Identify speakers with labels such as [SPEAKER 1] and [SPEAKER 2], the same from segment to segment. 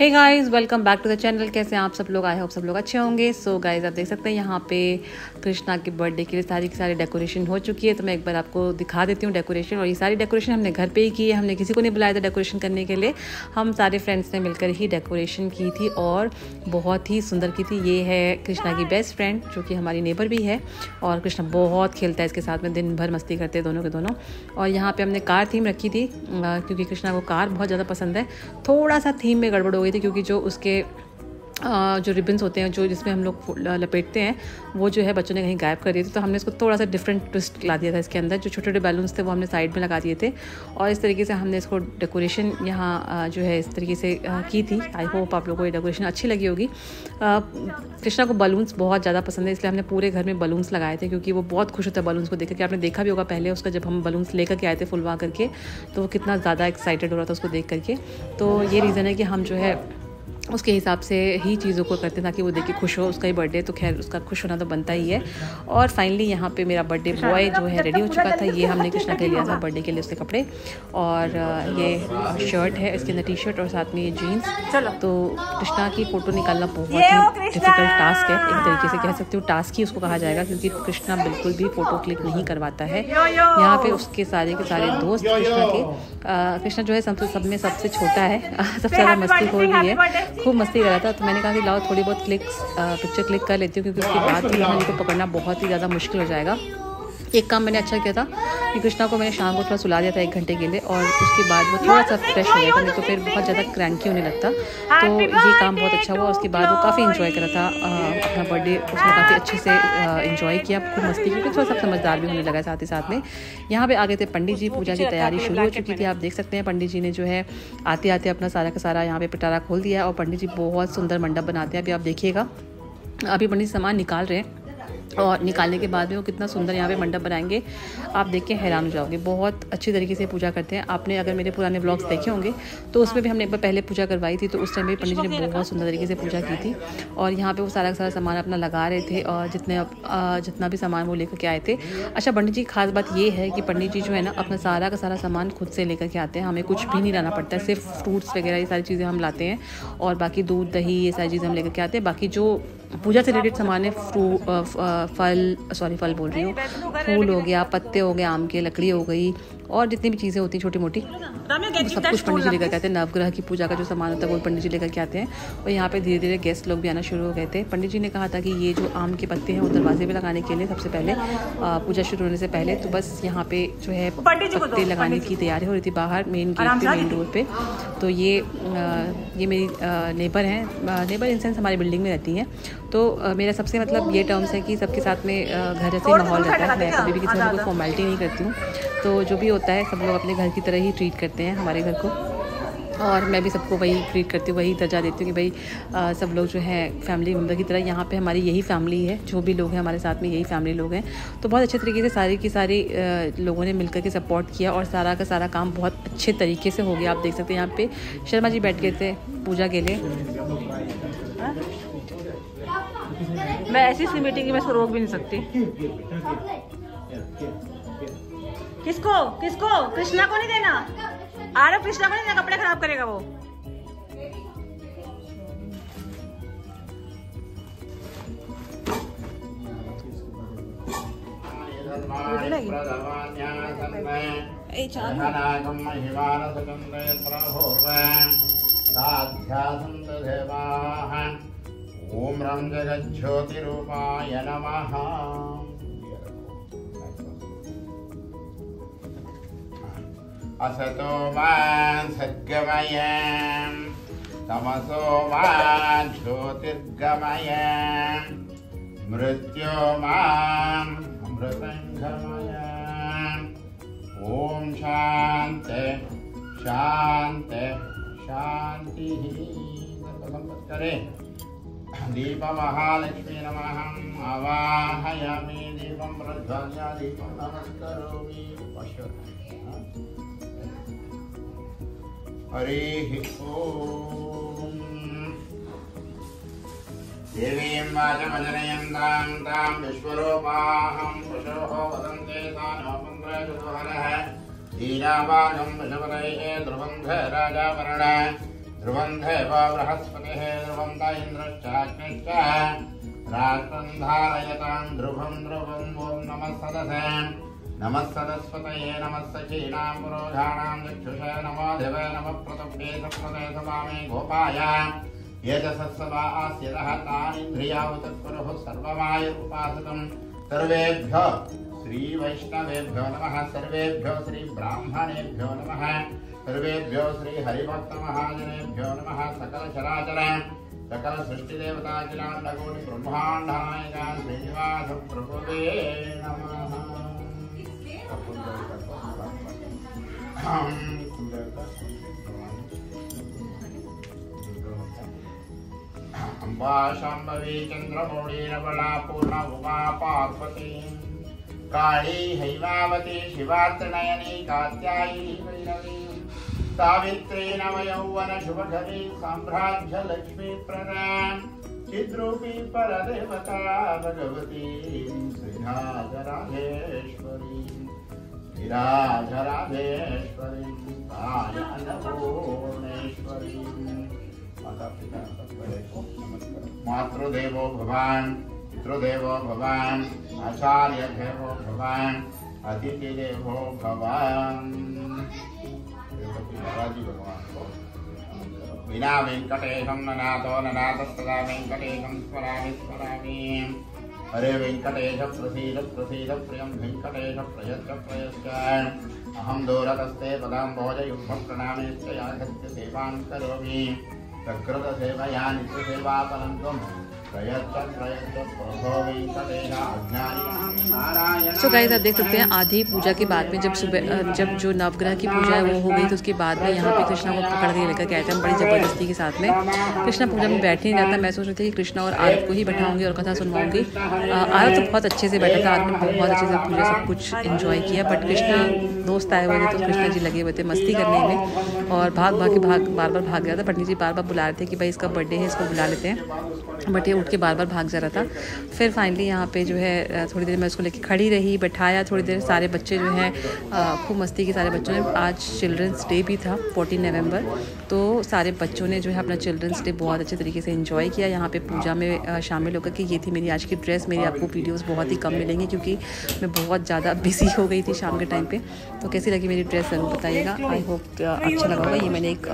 [SPEAKER 1] Hey guys, welcome back to the channel. कैसे हैं आप सब लोग? आई होप सब लोग अच्छे होंगे। सो गाइस, आप देख सकते हैं यहाँ पे कृष्णा के बर्थडे के लिए सारी की सारी डेकोरेशन हो चुकी है। तो मैं एक बार आपको दिखा देती हूँ डेकोरेशन। और ये सारी डेकोरेशन हमने घर पे ही की है, हमने किसी को नहीं बुलाया था डेकोरेशन करने के लिए। हम सारे फ्रेंड्स ने मिलकर ही डेकोरेशन की थी और बहुत ही सुंदर की थी। ये है कृष्णा की बेस्ट फ्रेंड जो कि हमारी नेबर भी है, और कृष्णा बहुत खेलता है इसके साथ में, दिन भर मस्ती करते हैं दोनों के दोनों। और यहाँ पे हमने कार थीम रखी थी क्योंकि कृष्णा को कार बहुत ज़्यादा पसंद है। थोड़ा सा थीम में गड़बड़ हो गई थी क्योंकि जो उसके जो रिबन्स होते हैं जो जिसमें हम लोग लपेटते हैं वो जो है बच्चों ने कहीं गायब कर दिए थे। तो हमने इसको थोड़ा सा डिफरेंट ट्विस्ट ला दिया था इसके अंदर। जो छोटे छोटे बैलून्स थे वो हमने साइड में लगा दिए थे और इस तरीके से हमने इसको डेकोरेशन यहाँ जो है इस तरीके से की थी। आई होप आप लोगों को ये डेकोरेशन अच्छी लगी होगी। कृष्णा को बलून्स बहुत ज़्यादा पसंद है, इसलिए हमने पूरे घर में बलून्स लगाए थे क्योंकि वो बहुत खुश होता है बलून्स को देख करके। आपने देखा भी होगा पहले उसका, जब हम बलून्स लेकर के आए थे फुलवा करके, तो वो कितना ज़्यादा एक्साइटेड हो रहा था उसको देख करके। तो ये रीज़न है कि हम जो है उसके हिसाब से ही चीज़ों को करते हैं ताकि वो देख के खुश हो। उसका ही बर्थडे तो खैर उसका खुश होना तो बनता ही है। और फाइनली यहाँ पे मेरा बर्थडे बॉय जो है रेडी हो चुका था। ये हमने कृष्णा के लिया था बर्थडे के लिए उसके कपड़े, और ये शर्ट है, इसके अंदर टी शर्ट और साथ में ये जीन्स। तो कृष्णा की फ़ोटो निकालना बहुत ही डिफ़िकल्ट टास्क है, एक तरीके से कह सकती हूँ टास्क ही उसको कहा जाएगा क्योंकि कृष्णा बिल्कुल भी फ़ोटो क्लिक नहीं करवाता है। यहाँ पे उसके सारे के सारे दोस्त कृष्णा जो है सब में सबसे छोटा है, सबसे ज़्यादा मस्तीखोर भी है, खूब मस्ती कर रहा था। तो मैंने कहा कि लाओ थोड़ी बहुत पिक्चर क्लिक कर लेती हूँ क्योंकि उसके बाद मेरे को पकड़ना बहुत ही ज़्यादा मुश्किल हो जाएगा। एक काम मैंने अच्छा किया था कि कृष्णा को मैंने शाम को थोड़ा सुला दिया था 1 घंटे के लिए, और उसके बाद वो थोड़ा सा फ्रेश हो गया था, नहीं तो फिर बहुत ज़्यादा क्रैंकी होने लगता। तो ये काम बहुत अच्छा हुआ। उसके बाद वो काफ़ी इन्जॉय कर रहा था अपना बर्थडे, उसने काफ़ी अच्छे से इन्जॉय किया, खूब मस्ती की, थोड़ा सा समझदार भी होने लगा साथ ही साथ में। यहाँ पे आ गए थे पंडित जी, पूजा की तैयारी शुरू हो चुकी थी। आप देख सकते हैं पंडित जी ने जो है आते आते अपना सारा का सारा यहाँ पे पिटारा खोल दिया। और पंडित जी बहुत सुंदर मंडप बनाते हैं, अभी आप देखिएगा। अभी पंडित जी सामान निकाल रहे हैं और निकालने के बाद में वो कितना सुंदर यहाँ पे मंडप बनाएंगे, आप देख के हैरान हो जाओगे। बहुत अच्छी तरीके से पूजा करते हैं। आपने अगर मेरे पुराने ब्लॉग्स देखे होंगे तो उसमें भी हमने एक बार पहले पूजा करवाई थी, तो उस टाइम भी पंडित जी ने बहुत सुंदर तरीके से पूजा की थी। और यहाँ पे वो सारा का सारा सामान अपना लगा रहे थे और जितना भी सामान वो लेकर के आए थे। अच्छा, पंडित जी की खास बात ये है कि पंडित जी जो है ना अपना सारा का सारा सामान खुद से लेकर के आते हैं, हमें कुछ भी नहीं लाना पड़ता है। सिर्फ फ्रूट्स वगैरह ये सारी चीज़ें हम लाते हैं और बाकी दूध दही ये सारी चीज़ें हम लेकर के आते हैं। बाकी जो पूजा से रिलेटेड सामान है, फल बोल रही हूँ, फूल हो गया, पत्ते हो गए, आम के लकड़ी हो गई, और जितनी भी चीज़ें होती हैं छोटी मोटी, सब कुछ पंडित जी लेकर के आते हैं। नवग्रह की पूजा का जो सामान होता है वो पंडित जी लेकर के आते हैं। और यहाँ पे धीरे धीरे गेस्ट लोग भी आना शुरू हो गए थे। पंडित जी ने कहा था कि ये जो आम के पत्ते हैं वो दरवाजे पे लगाने के लिए सबसे पहले पूजा शुरू होने से पहले। तो बस यहाँ पे जो है पत्ते लगाने की तैयारी हो रही थी बाहर मेन गेट पे, मेन डोर पे। तो ये मेरी नेबर हैं, नेबर इन सेंस हमारी बिल्डिंग में रहती हैं। तो मेरा सबसे मतलब ये टर्म्स है कि सबके साथ में घर जैसे माहौल रहता है। मैं कभी भी किसी को फॉर्मेलिटी नहीं करती हूँ, तो जो भी होता है सब लोग अपने घर की तरह ही ट्रीट करते हैं हमारे घर को, और मैं भी सबको वही ट्रीट करती हूँ, वही दर्जा देती हूँ कि भाई सब लोग जो है फैमिली मेम्बर की तरह। यहाँ पे हमारी यही फैमिली है, जो भी लोग हैं हमारे साथ में यही फैमिली लोग हैं। तो बहुत अच्छे तरीके से सारी की सारी लोगों ने मिलकर के सपोर्ट किया और सारा का सारा काम बहुत अच्छे तरीके से हो गया। आप देख सकते हैं यहाँ पे शर्मा जी बैठ गए थे पूजा के लिए। मैं ऐसी सी मीटिंग की मैं इसको रोक भी नहीं सकती। किसको किसको? कृष्णा को नहीं देना, अरे कृष्णा को नहीं देना, कपड़े खराब करेगा वो।
[SPEAKER 2] ओम रं जगज्योतिरूपाय नमः। असतो मा सद्गमय, तमसो मा ज्योतिर्गमय, मृत्यो मा अमृतंगमय। ओम शांति शांति शांति। करे दीप महालक्ष्मी नमः आवाहयामि, दीपं प्रज्वाल्य दीपं नमस्करोमि। हरिः ओम। देवीं वाचमजनयन्तां तां विश्वरूपाहं पशोः वदन्ते तानो मन्त्रचतुरः। लीलावागं वशवरैः ध्रुवं राजावरण ध्रुवं देव बृहस्पतिः ध्रुवं त इन्द्रश्चाग्निश्च राष्ट्रं धारयतां ध्रुवं ध्रुवं ॐ नमः सदसे नमः सदस्पतये नमः सखीनां पुरोधानां चक्षुषे नमो दिवे नमः प्रतुभ्ये सप्रदे समामे गोपाय ये च सत्सवा आस्यतः तानीन्द्रियावतत्कुरुः सर्वमायुरुपासकं सर्वेभ्यो श्रीवैष्णवेभ्यो नमः सर्वेभ्यो श्रीब्राह्मणेभ्यो नमः सर्वेभ्यो श्रीहरिभक्तमहाजनेभ्यो नमः सकलचराचर सकल सृष्टिदेवताखिलाण्डकोटि ब्रह्माण्डनायकान् श्रीनिवासप्रभुवे नमः। अम्बा शाम्भवी चन्द्रमौळी नवला पूर्ण उमा पार्वती काली हैमावती शिवा त्रिनयनी कात्यायनी वैष्णवी सावित्री नवयौवन शुभकरी साम्राज्य लक्ष्मी प्रदां चिद्रूपी परदेवता भगवती श्रीराजराजेश्वरी श्रीराजराजेश्वरी अन्नपूर्णेश्वरी मातृदेवो भवान् पितृदेवो भवान् आचार्यदेवो भवान् अतिथिदेवो भवान्। विना वेंकटेशं ननाथो ननाथस्तदा वेंकटेशं स्मरामि स्मरामि। हरे वेंकटेश प्रसीद प्रसीद प्रियं वेंकटेश प्रयच्छ प्रयच्छ। अहं दूरतस्ते पदाम्भोजयुग्मप्रणामेश्च यागस्य सेवां करोमि सकृतसेवया नित्यसेवाफलं त्वं
[SPEAKER 1] सो गाइस आप देख सकते हैं आधी पूजा के बाद में जब जो नवग्रह की पूजा है वो हो गई तो उसके बाद में यहाँ पे कृष्णा को पकड़ के लेकर गए थे हम बड़ी ज़बरदस्ती के साथ में। कृष्णा पूजा में बैठ नहीं रहता, मैं सोच रही थी कि कृष्णा और आरत को ही बैठाऊंगी और कथा सुनवाऊंगी। आरत तो बहुत अच्छे से बैठा था, आरत ने बहुत अच्छे से पूजा सब कुछ इन्जॉय किया, बट कृष्णा दोस्त आए हुए थे तो कृष्णा जी लगे हुए थे मस्ती करने में और बार बार भाग गया था। पंडित जी बार बार बुला रहे थे कि भाई इसका बर्थडे है, इसको बुला लेते हैं, बट ये उठ के बार बार भाग जा रहा था। फिर फाइनली यहाँ पे जो है थोड़ी देर मैं उसको लेके खड़ी रही, बैठाया थोड़ी देर। सारे बच्चे जो हैं खूब मस्ती की, सारे बच्चों ने। आज चिल्ड्रंस डे भी था 14 नवंबर, तो सारे बच्चों ने जो है अपना चिल्ड्रंस डे बहुत अच्छे तरीके से एंजॉय किया। यहाँ पे पूजा में शामिल होकर के ये थी मेरी आज की ड्रेस। मेरी आपको वीडियोस बहुत ही कम मिलेंगी क्योंकि मैं बहुत ज़्यादा बिजी हो गई थी शाम के टाइम पे। तो कैसी लगी मेरी ड्रेस ज़रूर बताइएगा। आई होप अच्छा लगा होगा। ये मैंने एक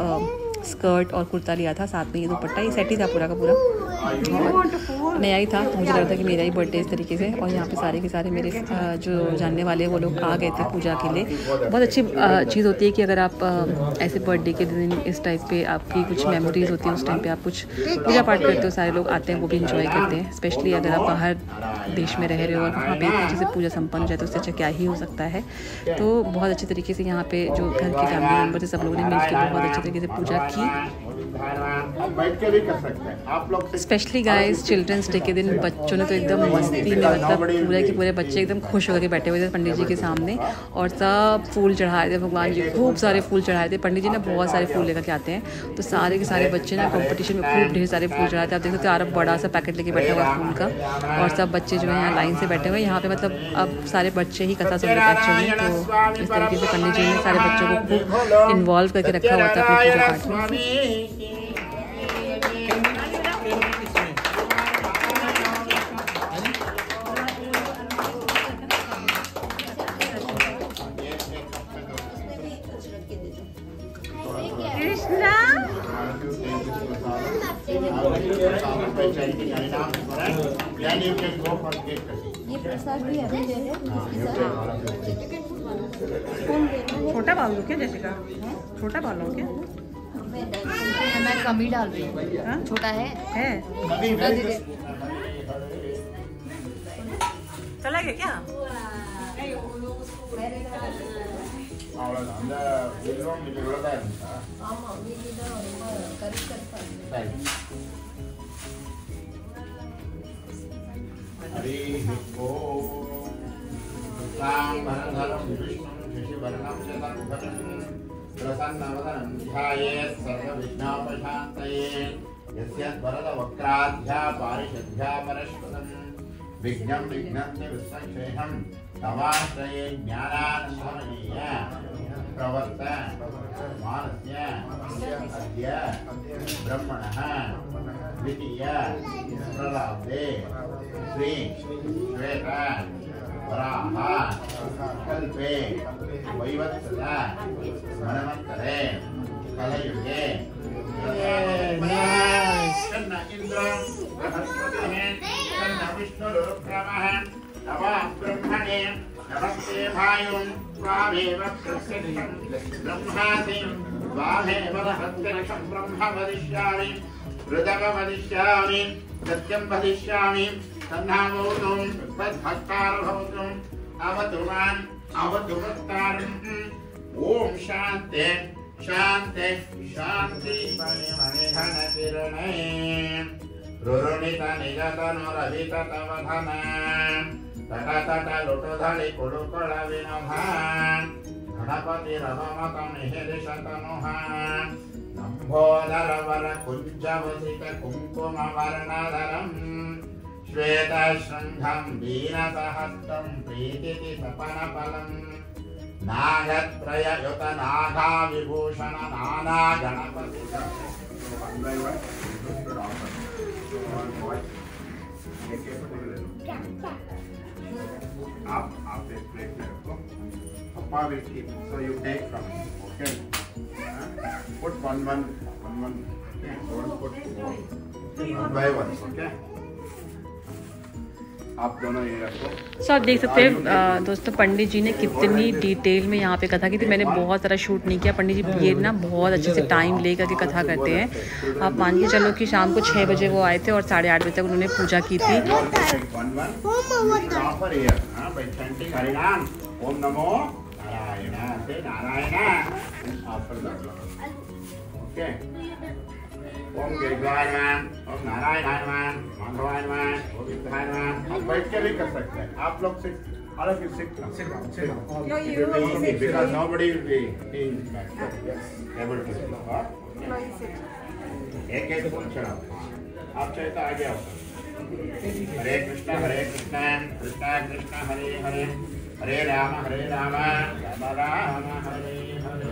[SPEAKER 1] स्कर्ट और कुर्ता लिया था, साथ में ये दुपट्टा, ये सेट ही था पूरा का पूरा, नया ही था। तो मुझे लगा था कि मेरा ही बर्थडे इस तरीके से। और यहाँ पे सारे के सारे मेरे जो जानने वाले वो लोग आ गए थे पूजा के लिए। बहुत अच्छी चीज़ होती है कि अगर आप ऐसे बर्थडे के दिन इस टाइप पे आपकी कुछ मेमोरीज होती हैं, उस टाइम पे आप कुछ पूजा पाठ करते हो, सारे लोग आते हैं, वो भी इंजॉय करते हैं। स्पेशली अगर आप बाहर देश में रह रहे हो और वहाँ पे इतनी अच्छे से पूजा संपन्न हो जाए तो उससे अच्छा क्या ही हो सकता है। तो बहुत अच्छे तरीके से यहाँ पे जो घर के फैमिली मेम्बर थे सब लोगों ने मिलकर बहुत अच्छे तरीके से पूजा की। स्पेशली गाइस चिल्ड्रंस डे के दिन बच्चों ने तो एकदम मस्ती में, मतलब पूरे के पूरे बच्चे एकदम खुश होकर के बैठे हुए थे पंडित जी के सामने और सब फूल चढ़ाए थे भगवान जी, खूब सारे फूल चढ़ाए थे। पंडित जी ने बहुत सारे फूल लेकर के आते हैं, तो सारे के सारे बच्चे ना कंपटीशन में खूब ढेर सारे फूल चढ़ाए थे। आप देख सकते हो आरब बड़ा सा पैकेट लेके बैठा हुआ फूल का और सब बच्चे जो है यहाँ लाइन से बैठे हुए। यहाँ पे मतलब अब सारे बच्चे ही कथा सुन रहे थे एक्चुअली। तो इस तरीके से पंडित जी ने सारे बच्चों को खूब इन्वॉल्व करके रखा हुआ था अपनी पूजा पाठ में।
[SPEAKER 3] ये प्रसाद भी है।
[SPEAKER 1] छोटा बाल लो क्या जैसिका? छोटा बाल लो क्या?
[SPEAKER 3] मैं कम ही डाल रही हूँ। छोटा है छोटा दे दे।
[SPEAKER 1] चला गया क्या?
[SPEAKER 2] हरिः ओम् साम्भरधरं विष्णुं शशिवर्णं चतुर्भुजं प्रसन्नवदनं ध्यायेत् सर्वविघ्नोपशान्तये यस्य वरदवक्त्राद्या पारिषद्या परश्वतं विघ्नं विघ्नस्य विश्वक्षेहं तवाश्रये ज्ञानानन्दमयीय प्रवर्त मानस्य अद्य ब्रह्मणः द्वितीय प्रलाब्धे श्री श्वेत वराह कल्पे वैवत्सद मनमन्तरे कलयुगे तन्न इंद्र बृहस्पतिः तन्न विष्णुरुक्रमः नमः ब्रह्मणे नमस्ते भायुं स्वामेव प्रत्यक्षं ब्रह्मासि स्वामेव प्रत्यक्षं ब्रह्म वदिष्यामि ऋतव वदिष्यामि सत्यं वदिष्यामि तन्नामोतु तद्भक्तारभवतु अवतु माम् अवतु भक्तारम् ओम शान्ति शान्ति शान्ति मणिमणिघनकिरणे रुरुणित निजतनुरभित तव धन तट तट लुटुधळि कुडुकुळ विनोहा गणपतिरवमत मिहिरिशतनुः लम्बोदरवर कुञ्जवसित कुङ्कुमवर्णधरम् श्वेतशृङ्गं वीरसहस्रं प्रीतिति सपनफलम् नागत्रययुत नागा विभूषण नाना गणपति आप एक प्लेट में रखो पप्पा will keep so you take from him okay put one okay don't put one by one okay आप दोनों ये रखो।
[SPEAKER 1] सो आप देख सकते हैं दोस्तों पंडित जी ने कितनी डिटेल में यहाँ पे कथा की थी। मैंने बहुत सारा शूट नहीं किया। पंडित जी ये ना बहुत अच्छे से टाइम ले करके कथा करते हैं। आप मान के चलो कि शाम को 6 बजे वो आए थे और 8:30 बजे तक उन्होंने पूजा की थी।
[SPEAKER 2] ओम नमो नारायण से नारायण ओके ओम गिरिजाय नमः ओम नारायण नमः माधवाय नमः ओम विद्याय नमः आप बैठ के भी कर सकते हैं। आप लोग सिर्फ all of you sit down because nobody will be able to एक पूछना आप चाहे तो आगे आओ। हरे कृष्णा कृष्णा कृष्णा हरे हरे हरे राम राम राम हरे हरे।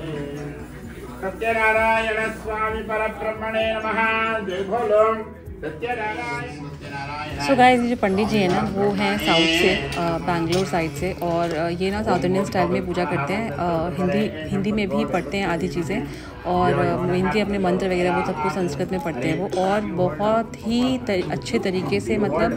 [SPEAKER 2] सत्यनारायण स्वामी परब्रह्मणे नमः। जय बोलो सत्यनारायण।
[SPEAKER 1] सो गाइस ये जो पंडित जी हैं ना वो हैं साउथ से बैंगलोर साइड से और ये ना साउथ इंडियन स्टाइल में पूजा करते हैं। हिंदी में भी पढ़ते हैं आधी चीज़ें और हिंदी अपने मंत्र वगैरह वो सब कुछ संस्कृत में पढ़ते हैं वो। और बहुत ही अच्छे तरीके से मतलब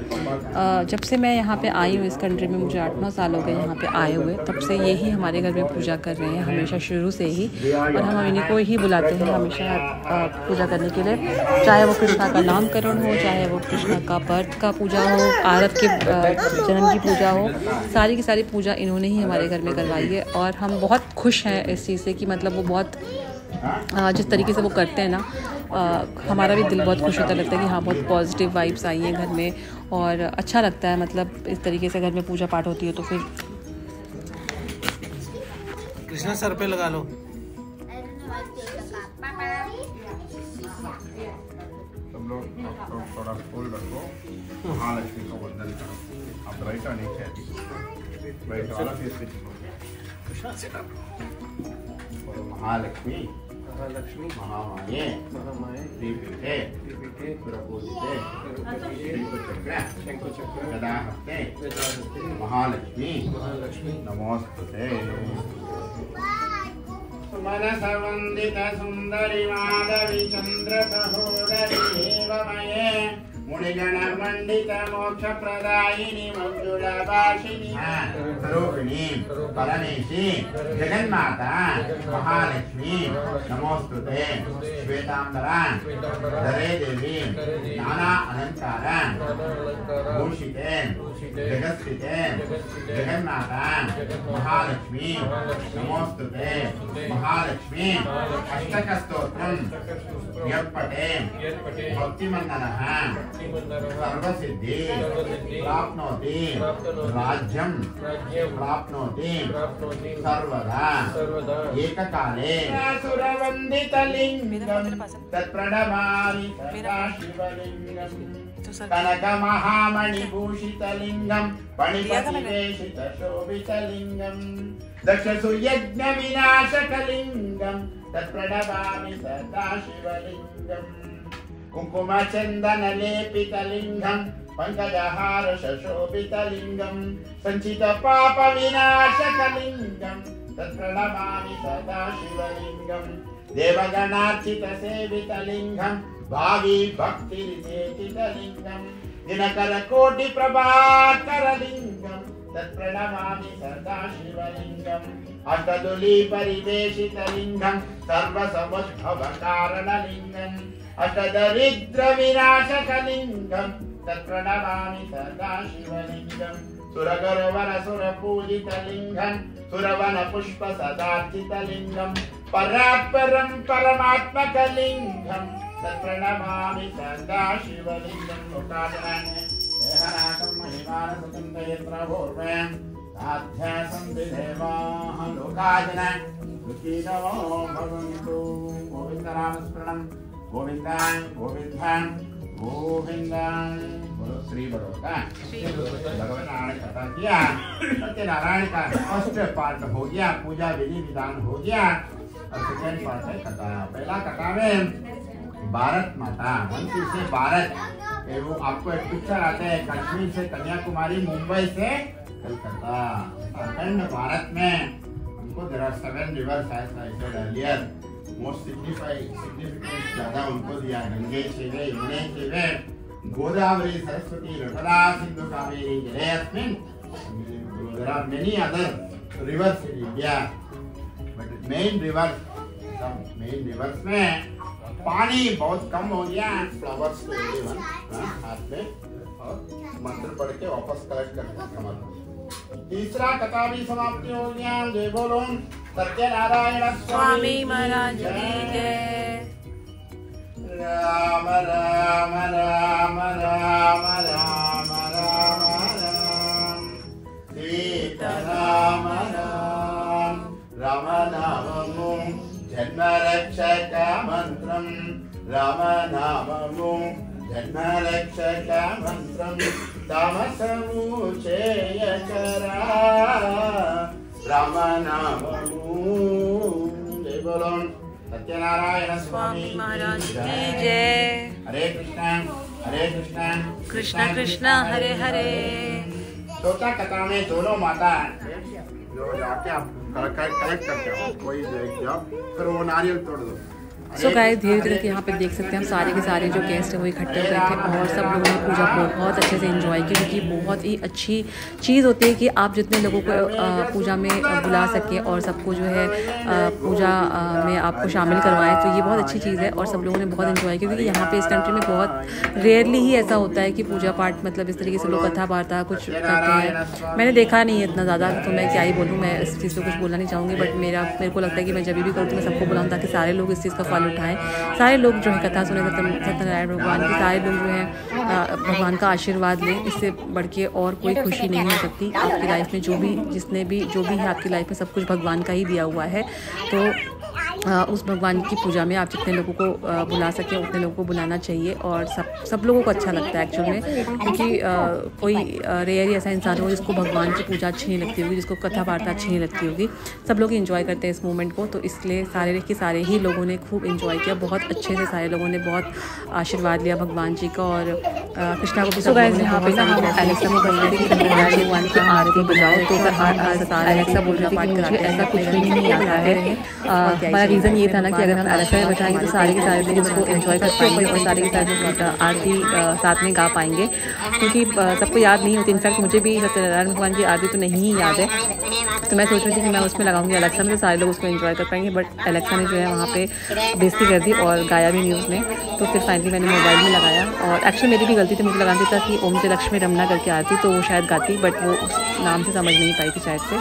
[SPEAKER 1] जब से मैं यहाँ पे आई हूँ इस कंट्री में मुझे 8-9 साल हो गए यहाँ पे आए हुए, तब से यही हमारे घर में पूजा कर रहे हैं हमेशा शुरू से ही। और हम इन्हीं को ही बुलाते हैं हमेशा पूजा करने के लिए, चाहे वो कृष्णा का नामकरण हो, चाहे वो कृष्णा का बर्थ का पूजा हो, आरत के जन्म की पूजा हो, सारी की सारी पूजा इन्होंने ही हमारे घर में करवाई है। और हम बहुत खुश हैं इस चीज़ से कि मतलब वो बहुत जिस तरीके से वो करते हैं ना हमारा भी दिल बहुत खुश होता लगता है कि हाँ बहुत पॉजिटिव वाइब्स आई हैं घर में और अच्छा लगता है। मतलब इस तरीके से घर में पूजा पाठ होती है तो फिर
[SPEAKER 4] कृष्णा सर पे लगा लो।
[SPEAKER 2] सब लोग थोड़ा फूल रखो, महालक्ष्मी को वंदन करो। आप बैठो नीचे महालक्ष्मी महामाये दीपिते सुरपूजिते शंकुचक्र गदाहस्ते महालक्ष्मी नमोस्तुते। मनसवन्दित सुंदरी माधवी चंद्र सहोदरी देवमये मुनिगण मंडित मोक्ष प्रदायिनी मंजुला भाषिनी स्वरूपिणी परमेशी जगन्माता महालक्ष्मी नमोस्तुते। श्वेतांबरा धरे देवी नाना अलंकार भूषिते जगत्स्थिते जगन्माता महालक्ष्मी नमोस्तुते। महालक्ष्मी अष्टक स्तोत्रं यत्पठे भक्तिमन्ननः सर्वसिद्धि प्राप्नोति राज्यं प्राप्नोति सर्वदा एककाले। सुरवन्दितलिङ्गं तत्प्रणमामि सदा शिवलिङ्गम् कनक महामणिभूषितलिङ्गं फणिपतिवेशितशोभितलिङ्गं दक्षसुयज्ञविनाशकलिङ्गं तत्प्रणमामि सदा शिवलिङ्गम् कुङ्कुमचन्दनलेपितलिङ्गं पङ्कजहारशोभितलिङ्गं सञ्चितपापविनाशकलिङ्गं तत्प्रणमामि सदा शिवलिङ्गं देवगणार्चितसेवितलिङ्गं भावी भक्तिरितेतितलिङ्गं दिनकरकोटिप्रभाकरलिङ्गं तत्प्रणमामि सदा शिवलिङ्गम् अष्टदुलीपरिवेशितलिङ्गं सर्वसमुद्भवकारणलिङ्गम् अष्टदरिद्रविनाशकलिङ्गं तत्प्रणमामि सदा शिवलिङ्गं सुरगुरुवरसुरपूजितलिङ्गं सुरवनपुष्पसदार्चितलिङ्गं परात्परं परमात्मकलिङ्गं तत्प्रणमामि सदा शिवलिङ्गं लोकाजनान्ये देहनाथं महिमानसुतन्तयत्रभूर्वं साध्यासं विधेमाः लोकाजना सुखिनो भवन्तु गोविन्दनामस्मरणं गोविन्दां गोविन्दां गोविन्दां बोलो श्री बड़ौदा भगवान नारायण कथा किया सत्यनारायण का फर्स्ट पार्ट हो गया पूजा विधि विधान हो गया और सेकंड पार्ट है कथा पहला कथा में भारत माता मंत्री से भारत वो आपको एक पिक्चर आता है कश्मीर से कन्याकुमारी मुंबई से कलकत्ता अखंड भारत में उनको there are 7 rivers as I said earlier most significance ज्यादा उनको दिया गंगे शिवे यमुने शिवे गोदावरी सरस्वती नर्मदा सिंधु कावेरी जलेस्मिन् there are many other rivers in India but main rivers में पानी बहुत कम हो गया फ्लावर्स को हाथ में और मंत्र पढ़ के वापस कलेक्ट करके कमर तीसरा कथा भी समाप्ति हो गया जय बोलो सत्यनारायण स्वामी महाराज की जय राम राम राम राम राम राम राम सीता राम राम राम नामो जन्म रक्षक मंत्रम राम नामो जन्म रक्षक मंत्रम तामसमुचय करा राम नामो जय बोलो सत्यनारायण स्वामी महाराज की जय हरे कृष्णा कृष्णा कृष्णा हरे हरे। चौथा कथा में दोनों माता जो जाके आप कलेक्ट करते हो कोई फिर वो नारियल तोड़ दो।
[SPEAKER 1] सो गाइस धीरे धीरे यहाँ पे देख सकते हैं हम सारे के सारे जो गेस्ट हैं वो इकट्ठे हो गए थे और सब लोगों ने पूजा को बहुत अच्छे से एंजॉय की क्योंकि बहुत ही अच्छी चीज़ होती है कि आप जितने लोगों को पूजा में बुला सकें और सबको जो है पूजा में आपको शामिल करवाएं तो ये बहुत अच्छी चीज़ है और सब लोगों ने बहुत एंजॉय किया क्योंकि यहाँ पे इस कंट्री में बहुत रेयरली ही ऐसा होता है कि पूजा पाठ मतलब इस तरीके से लोग कथा वार्ता कुछ करते हैं। मैंने देखा नहीं है इतना ज़्यादा तो मैं क्या ही बोलूँ, मैं इस चीज़ पर कुछ बोलना नहीं चाहूँगी बट मेरे को लगता है कि मैं जब भी करूँ तो मैं सबको बुलाऊँ ताकि सारे लोग इस चीज़ का फल उठाएं, सारे लोग जो है कथा सुने सत्यनारायण भगवान की, सारे लोग जो है भगवान का आशीर्वाद लें। इससे बढ़ के और कोई खुशी नहीं हो सकती आपकी लाइफ में। जो भी है आपकी लाइफ में सब कुछ भगवान का ही दिया हुआ है तो उस भगवान की पूजा में आप जितने लोगों को बुला सकें उतने लोगों को बुलाना चाहिए और सब लोगों को अच्छा लगता है एक्चुअल में क्योंकि कोई रेयर ही ऐसा इंसान हो जिसको भगवान की पूजा अच्छी नहीं लगती होगी, जिसको कथा वार्ता अच्छी नहीं लगती होगी। सब लोग एंजॉय करते हैं इस मोमेंट को तो इसलिए सारे ही लोगों ने खूब एंजॉय किया, बहुत अच्छे से सारे लोगों ने बहुत आशीर्वाद लिया भगवान जी का और कृष्णा को भी सब लोगों ने यहाँ पे एलेक्सा में बोल रहे थे कि भगवान की आरती बजाओ तो एलेक्सा बोल रही थी पाठ कराते ऐसा कुछ भी नहीं आता है। हमारा रीज़न ये था ना कि अगर हम एलेक्सा में बजाएंगे तो सारे के सारे लोग उसको एंजॉय कर पाएंगे और सारे के सारे लोग आरती साथ में गा पाएंगे क्योंकि सबको याद नहीं होती। इनफैक्ट मुझे भी सत्यनारायण भगवान की आरती तो नहीं याद है तो मैं सोच रही थी कि मैं उसमें लगाऊंगी एलेक्सा में तो सारे लोग उसको एंजॉय कर पाएंगे बट एलेक्सा ने जो है वहाँ पे बेइज्जती कर दी और गाया भी नहीं उसने। तो फिर फाइनली मैंने मोबाइल में लगाया और एक्चुअली मेरी भी गलती थी, मुझे लगाना था कि ओम जय लक्ष्मी रमना करके आती तो वो शायद गाती बट वो उस नाम से समझ नहीं पाई थी शायद से।